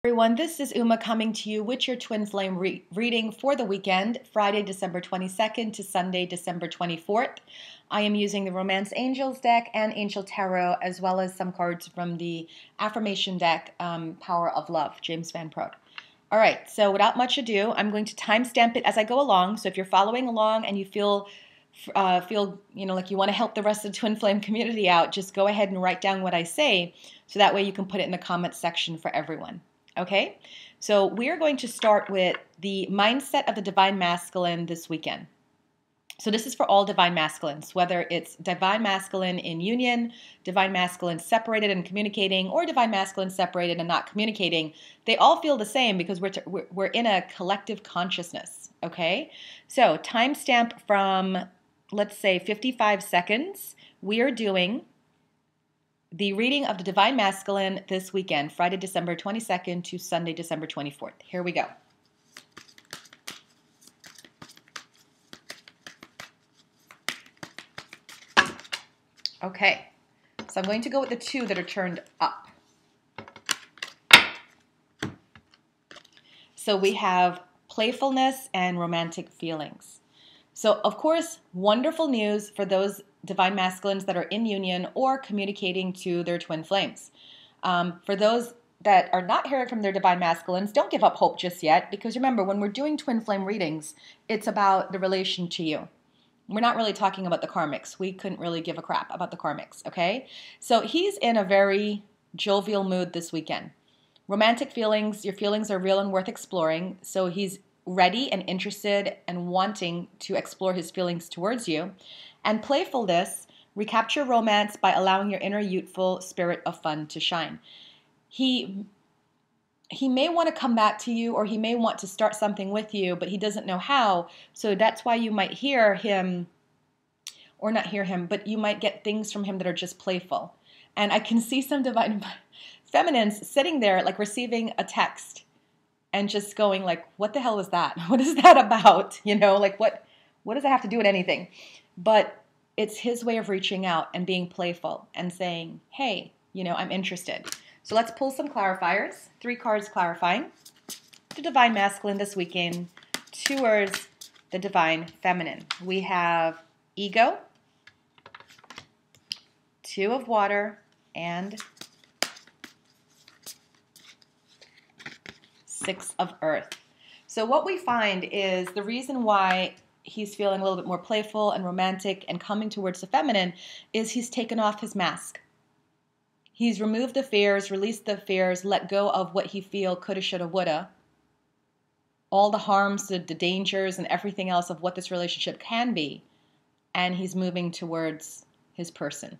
Everyone, this is Uma coming to you with your twin flame reading for the weekend, Friday, December 22nd to Sunday, December 24th. I am using the Romance Angels deck and Angel Tarot, as well as some cards from the Affirmation deck, Power of Love, James Van Praagh. All right, so without much ado, I'm going to timestamp it as I go along. So if you're following along and you feel like you want to help the rest of the twin flame community out, just go ahead and write down what I say, so that way you can put it in the comments section for everyone. Okay, so we are going to start with the mindset of the Divine Masculine this weekend. So this is for all Divine Masculines, whether it's Divine Masculine in union, Divine Masculine separated and communicating, or Divine Masculine separated and not communicating. They all feel the same because we're in a collective consciousness, okay? So timestamp from, let's say, 55 seconds, we are doing the reading of the Divine Masculine this weekend, Friday, December 22nd to Sunday, December 24th. Here we go. Okay, so I'm going to go with the two that are turned up. So we have playfulness and romantic feelings. So, of course, wonderful news for those Divine Masculines that are in union or communicating to their twin flames. For those that are not hearing from their Divine Masculines, don't give up hope just yet, because remember, when we're doing twin flame readings, it's about the relation to you. We're not really talking about the karmics. We couldn't really give a crap about the karmics, okay? So he's in a very jovial mood this weekend. Romantic feelings, your feelings are real and worth exploring, so he's ready and interested and wanting to explore his feelings towards you. And playfulness, recapture romance by allowing your inner youthful spirit of fun to shine. He may want to come back to you, or he may want to start something with you, but he doesn't know how. So that's why you might hear him, or not hear him, but you might get things from him that are just playful. And I can see some Divine Feminines sitting there like receiving a text and just going like, what the hell was that? What is that about? You know, like what does that have to do with anything? But it's his way of reaching out and being playful and saying, hey, I'm interested. So let's pull some clarifiers. 3 cards clarifying the Divine Masculine this weekend towards the Divine Feminine. We have Ego, 2 of Water, and 6 of Earth. So what we find is the reason why he's feeling a little bit more playful and romantic and coming towards the feminine is he's taken off his mask. He's removed the fears, released the fears, let go of what he feel coulda, shoulda, woulda, all the harms, the dangers, and everything else of what this relationship can be, and he's moving towards his person.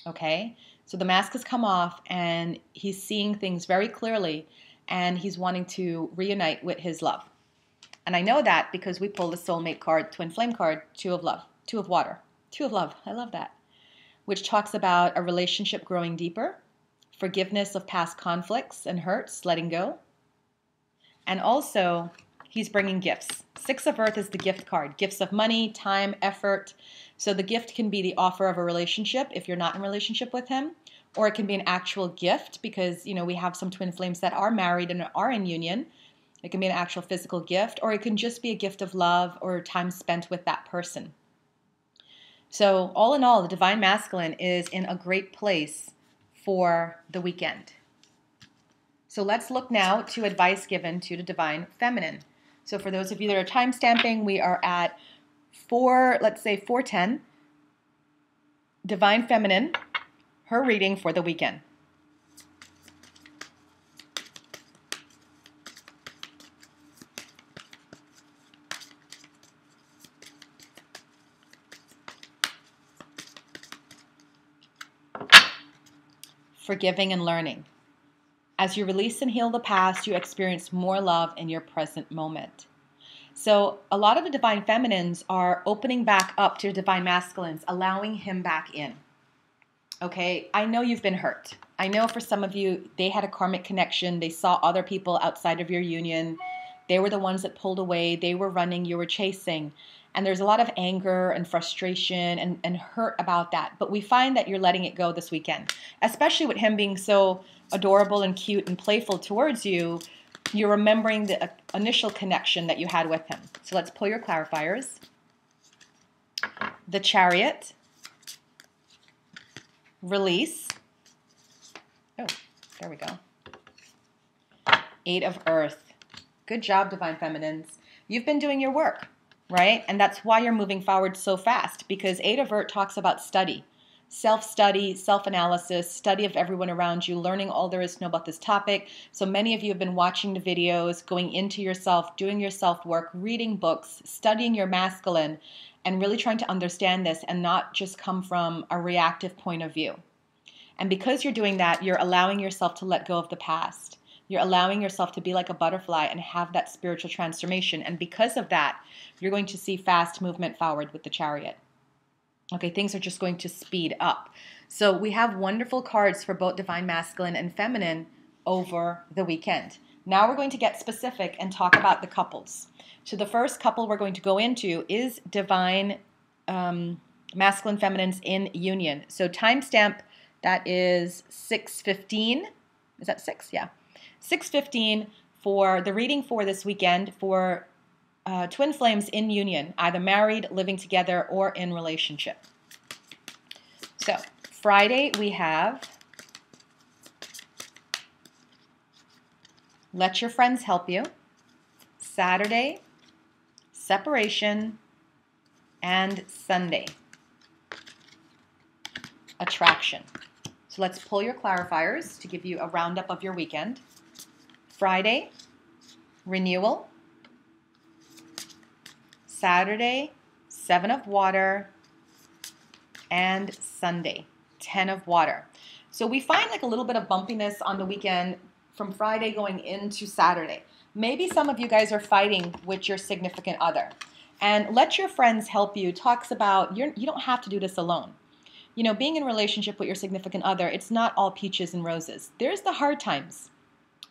Okay? So the mask has come off, and he's seeing things very clearly, and he's wanting to reunite with his love. And I know that because we pulled the soulmate card, twin flame card, 2 of love, 2 of water, 2 of love. I love that. Which talks about a relationship growing deeper, forgiveness of past conflicts and hurts, letting go. And also, he's bringing gifts. 6 of Earth is the gift card. Gifts of money, time, effort. So the gift can be the offer of a relationship if you're not in a relationship with him. Or it can be an actual gift because, we have some twin flames that are married and are in union. It can be an actual physical gift, or it can just be a gift of love or time spent with that person. So all in all, the Divine Masculine is in a great place for the weekend. So let's look now to advice given to the Divine Feminine. So for those of you that are time stamping, we are at 410. Divine Feminine, her reading for the weekend. Forgiving and learning. As you release and heal the past, you experience more love in your present moment. So a lot of the Divine Feminines are opening back up to Divine Masculines, allowing him back in. Okay, I know you've been hurt. I know for some of you, they had a karmic connection. They saw other people outside of your union. They were the ones that pulled away. They were running, you were chasing. And there's a lot of anger and frustration and hurt about that. But we find that you're letting it go this weekend, especially with him being so adorable and cute and playful towards you. You're remembering the initial connection that you had with him. So let's pull your clarifiers. The Chariot, Release. Oh, there we go. 8 of Earth. Good job, Divine Feminines. You've been doing your work, right? And that's why you're moving forward so fast, because 8 of Earth talks about study, self-study, self-analysis, study of everyone around you, learning all there is to know about this topic. So many of you have been watching the videos, going into yourself, doing your self-work, reading books, studying your masculine, and really trying to understand this and not just come from a reactive point of view. And because you're doing that, you're allowing yourself to let go of the past. You're allowing yourself to be like a butterfly and have that spiritual transformation. And because of that, you're going to see fast movement forward with the Chariot. Okay, things are just going to speed up. So we have wonderful cards for both Divine Masculine and Feminine over the weekend. Now we're going to get specific and talk about the couples. So the first couple we're going to go into is Divine Masculine Feminines in union. So timestamp, that is 6:15. Is that 6? Yeah. 6:15 for the reading for this weekend for twin flames in union, either married, living together, or in relationship. So Friday we have Let Your Friends Help You. Saturday, Separation, and Sunday, Attraction. So let's pull your clarifiers to give you a roundup of your weekend. Friday, Renewal. Saturday, 7 of Water. And Sunday, 10 of Water. So we find like a little bit of bumpiness on the weekend from Friday going into Saturday. Maybe some of you guys are fighting with your significant other. And Let Your Friends Help You talks about you don't have to do this alone. You know, being in a relationship with your significant other, it's not all peaches and roses. There's the hard times.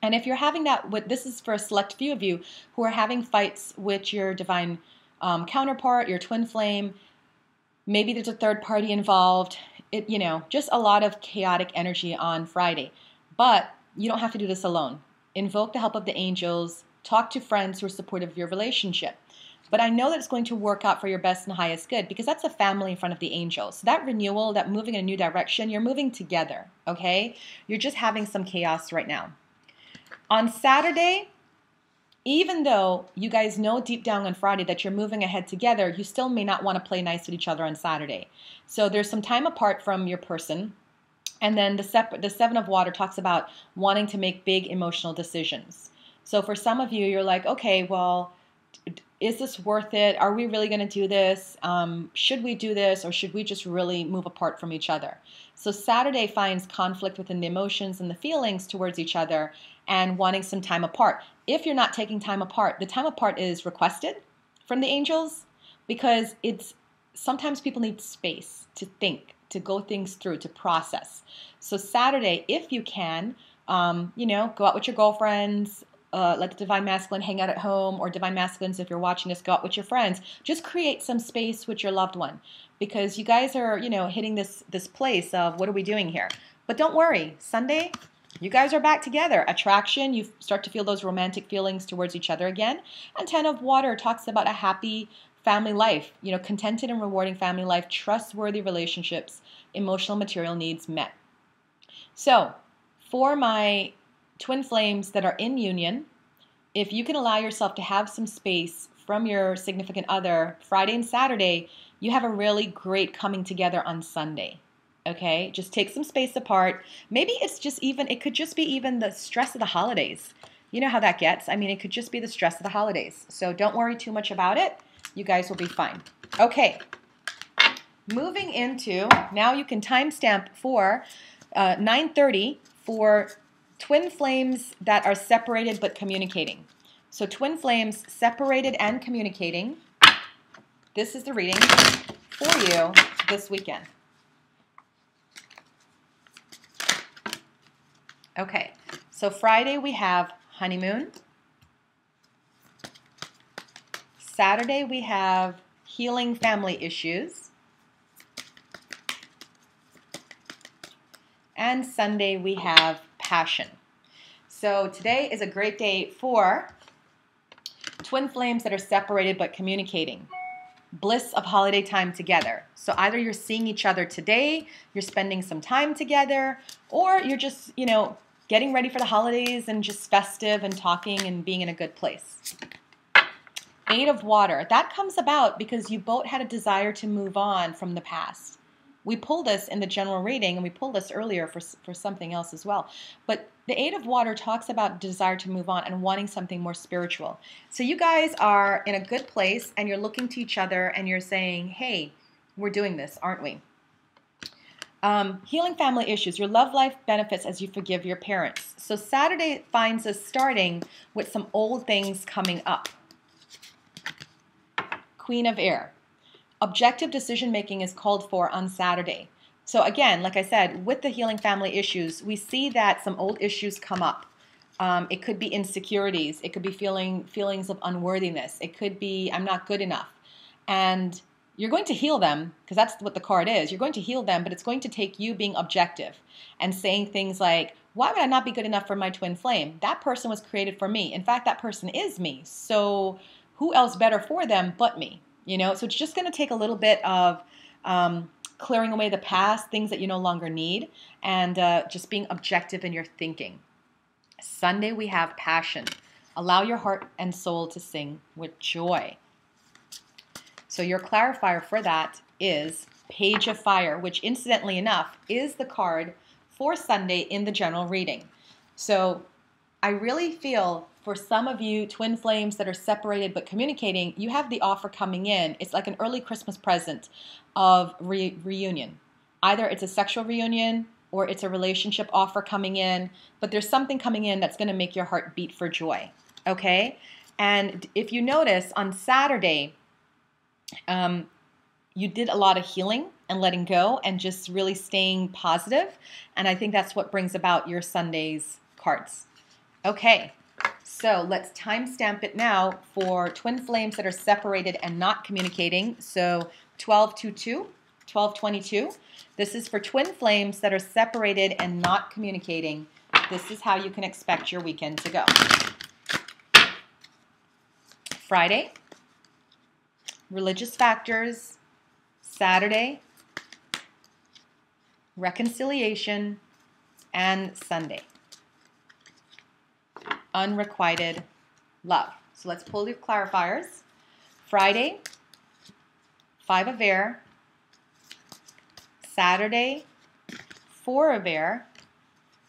And if you're having that, this is for a select few of you who are having fights with your divine counterpart, your twin flame, maybe there's a third party involved, just a lot of chaotic energy on Friday. But you don't have to do this alone. Invoke the help of the angels, talk to friends who are supportive of your relationship. But I know that it's going to work out for your best and highest good because that's a family in front of the angels. So that renewal, that moving in a new direction, you're moving together, okay? You're just having some chaos right now. On Saturday, even though you guys know deep down on Friday that you're moving ahead together, you still may not want to play nice with each other on Saturday. So there's some time apart from your person. And then the 7 of Water talks about wanting to make big emotional decisions. So for some of you, you're like, okay, well, is this worth it? Are we really going to do this? Should we do this, or should we just really move apart from each other? So Saturday finds conflict within the emotions and the feelings towards each other and wanting some time apart. If you're not taking time apart, the time apart is requested from the angels because sometimes people need space to think, to go things through, to process. So Saturday, if you can, go out with your girlfriends, let the Divine Masculine hang out at home, or Divine Masculines, if you're watching this, go out with your friends. Just create some space with your loved one because you guys are, hitting this place of what are we doing here? But don't worry, Sunday, you guys are back together. Attraction, you start to feel those romantic feelings towards each other again. And 10 of Water talks about a happy family life, contented and rewarding family life, trustworthy relationships, emotional material needs met. So for my twin flames that are in union, if you can allow yourself to have some space from your significant other Friday and Saturday, you have a really great coming together on Sunday. Okay, just take some space apart. Maybe it could just be even the stress of the holidays. You know how that gets. I mean, it could just be the stress of the holidays. So don't worry too much about it. You guys will be fine. Okay, moving into, now you can timestamp for 9:30 for twin flames that are separated but communicating. So twin flames separated and communicating. This is the reading for you this weekend. Okay, so Friday we have honeymoon. Saturday we have healing family issues. And Sunday we have passion. So today is a great day for twin flames that are separated but communicating. Bliss of holiday time together. So either you're seeing each other today, you're spending some time together, or you're just, getting ready for the holidays and just festive and talking and being in a good place. Eight of Water. That comes about because you both had a desire to move on from the past. We pulled this in the general reading, and we pulled this earlier for something else as well. But the Eight of Water talks about desire to move on and wanting something more spiritual. So you guys are in a good place, and you're looking to each other, and you're saying, hey, we're doing this, aren't we? Healing family issues. Your love life benefits as you forgive your parents. So Saturday finds us starting with some old things coming up. Queen of Air. Objective decision making is called for on Saturday. So again, like I said, with the healing family issues, we see that some old issues come up. It could be insecurities. It could be feelings of unworthiness. It could be I'm not good enough. And you're going to heal them, because that's what the card is. You're going to heal them, but it's going to take you being objective and saying things like, why would I not be good enough for my twin flame? That person was created for me. In fact, that person is me. So who else better for them but me? So it's just going to take a little bit of clearing away the past, things that you no longer need, and just being objective in your thinking. Sunday, we have passion. Allow your heart and soul to sing with joy. So your clarifier for that is Page of Fire, which incidentally enough is the card for Sunday in the general reading. So I really feel for some of you twin flames that are separated but communicating, you have the offer coming in. It's like an early Christmas present of reunion. Either it's a sexual reunion or it's a relationship offer coming in, but there's something coming in that's going to make your heart beat for joy, okay? And if you notice, on Saturday, you did a lot of healing and letting go and just really staying positive, and I think that's what brings about your Sunday's cards. Okay, so let's timestamp it now for twin flames that are separated and not communicating. So 12-22, 12-22. This is for twin flames that are separated and not communicating. This is how you can expect your weekend to go. Friday, religious factors. Saturday, reconciliation. And Sunday, unrequited love. So let's pull your clarifiers. Friday, Five of Air. Saturday, Four of Air.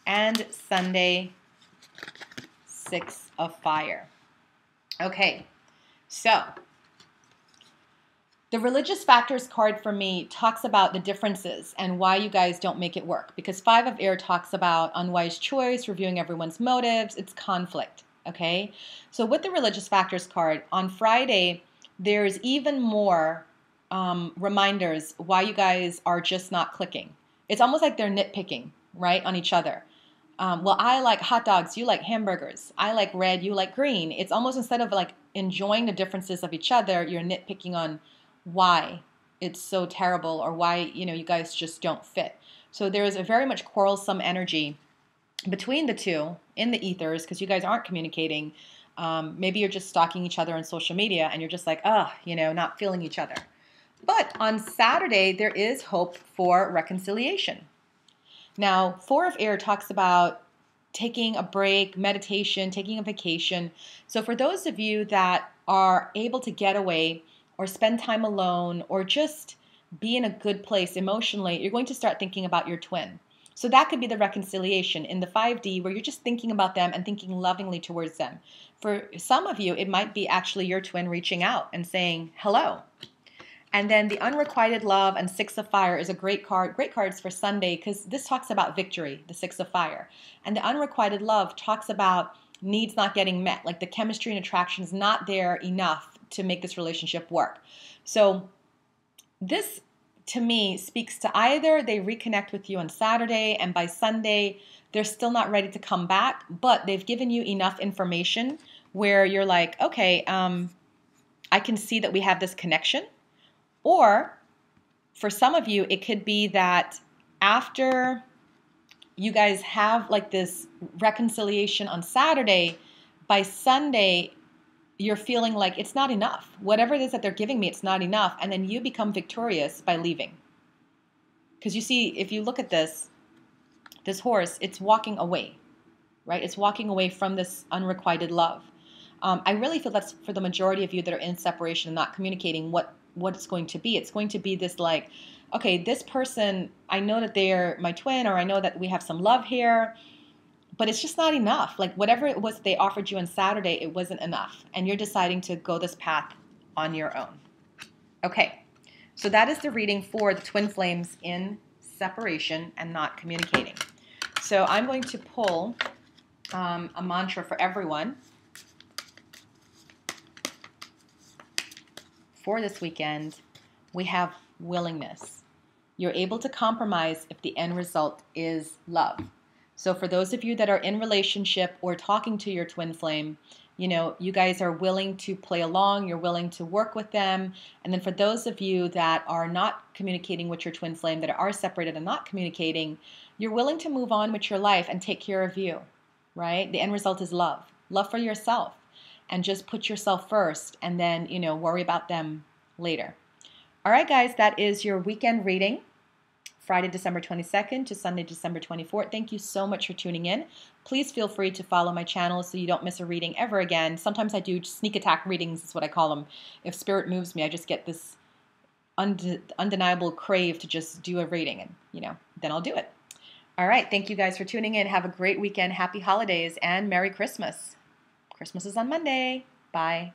And Sunday, Six of Fire. Okay, so the religious factors card for me talks about the differences and why you guys don't make it work. Because Five of Air talks about unwise choice, reviewing everyone's motives. It's conflict, okay? So with the religious factors card, on Friday, there's even more reminders why you guys are just not clicking. It's almost like they're nitpicking, right, on each other. Well, I like hot dogs, you like hamburgers. I like red, you like green. It's almost instead of like enjoying the differences of each other, you're nitpicking on why it's so terrible or why, you guys just don't fit. So there's a very much quarrelsome energy between the two in the ethers because you guys aren't communicating. Maybe you're just stalking each other on social media and you're just like, not feeling each other. But on Saturday, there is hope for reconciliation. Now, Four of Air talks about taking a break, meditation, taking a vacation. So for those of you that are able to get away or spend time alone or just be in a good place emotionally, you're going to start thinking about your twin. So that could be the reconciliation in the 5D where you're just thinking about them and thinking lovingly towards them. For some of you, it might be actually your twin reaching out and saying hello. And then the unrequited love and Six of Fire is a great card. Great cards for Sunday because this talks about victory, the Six of Fire. And the unrequited love talks about needs not getting met, like the chemistry and attraction is not there enough to make this relationship work. So this, to me, speaks to either they reconnect with you on Saturday and by Sunday they're still not ready to come back, but they've given you enough information where you're like, okay, I can see that we have this connection. Or for some of you, it could be that after you guys have like this reconciliation on Saturday, by Sunday, you're feeling like it's not enough. Whatever it is that they're giving me, it's not enough. And then you become victorious by leaving. Because you see, if you look at this horse, it's walking away, right? It's walking away from this unrequited love. I really feel that's for the majority of you that are in separation and not communicating what it's going to be. It's going to be this like, okay, this person, I know that they're my twin, or I know that we have some love here, but it's just not enough. Like whatever it was they offered you on Saturday, it wasn't enough. And you're deciding to go this path on your own. Okay, so that is the reading for the twin flames in separation and not communicating. So I'm going to pull a mantra for everyone for this weekend. We have willingness. You're able to compromise if the end result is love. So for those of you that are in relationship or talking to your twin flame, you know, you guys are willing to play along, you're willing to work with them. And then for those of you that are not communicating with your twin flame, that are separated and not communicating, you're willing to move on with your life and take care of you, right? The end result is love. Love for yourself. And just put yourself first and then, you know, worry about them later. All right, guys, that is your weekend reading. Friday, December 22nd to Sunday, December 24th. Thank you so much for tuning in. Please feel free to follow my channel so you don't miss a reading ever again. Sometimes I do sneak attack readings, is what I call them. If spirit moves me, I just get this undeniable crave to just do a reading, and, you know, then I'll do it. All right, thank you guys for tuning in. Have a great weekend. Happy holidays and Merry Christmas. Christmas is on Monday. Bye.